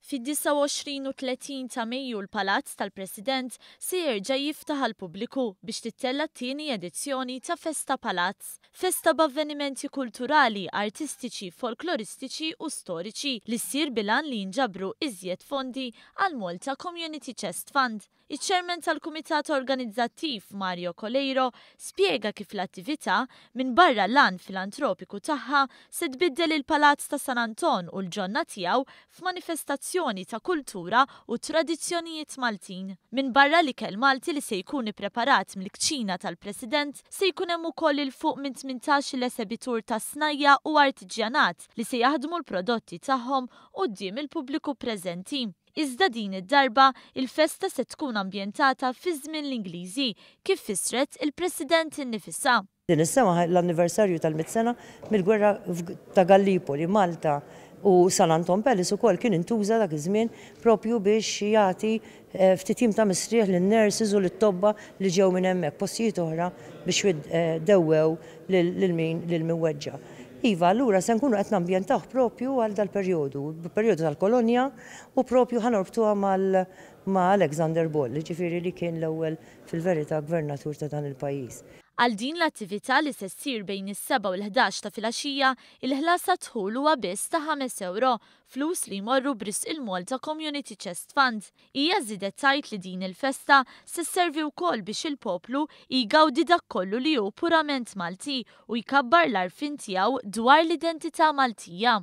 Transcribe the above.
Fid-29 u 30 ta' Mejju l-Palazz tal-President se jerġa' jiftaħ għal pubbliku biex tittella t-tieni edizzjoni ta' Festa Palazz. Festa b'avvenimenti kulturali, artistiċi, folkloristiċi u storiċi li ssir bilan li jinġabru iżjed fondi għal Malta Community Chest Fund. Iċ-ċermen tal-Kumitat Organizzattiv Mario Colleiro spjega kif l-attività minn barra l-an filantropiku tagħha se tbiddel il-Palazz ta' San Anton u l-ġonna tiegħu f'manifestazzjoni ta' kultura u tradizzjonijiet Maltin. Minn barra l-ikel Malti li se jkun ippreparat mill-kċina tal-President se jkun hemm ukoll il fuq minn 18 esebitur ta' snajja u artiġjanat li se jaħdmu l-prodotti tagħhom quddiem il-pubbliku preżenti. Iżda din id-darba il-festa se tkun ambjentata fi żmien l-Ingliżi kif fissret il-President innifisha. Din is-sema l-anniversarju tal-100 sena mill-gwerra ta' Gallipoli, Malta u San Anton Palace ukoll kien intuża dak iż-żmien propju biex jagħti ftit ta' mistrieħ lin-nurses u lit-tobba li ġew minn hemmhekk postijiet oħra biex dewwew lil-miweġġa. Iva, allura se nkunu qed nambjentaw propju għal dal-perjodu, perjodu tal-kolonja u propju ħanorbtuha ma' Alexander Ball, ġifieri li kien l-ewwel fil-verità gvernatur ta' dan il-pajjiż. Għal din l-attività li se ssir bejn is-7 u l-11 ta' filgħaxija, il-ħlasa dħul huwa biss ta' 5 euro, flus li jmorru bris il-Malta Community Chest Fund. Hija żiedet tgħid li din il-festa se sservi wkoll biex il-poplu jgawdi dak kollu li hu purament Malti u jkabbar l-arfin tiegħu dwar l-identità Maltija.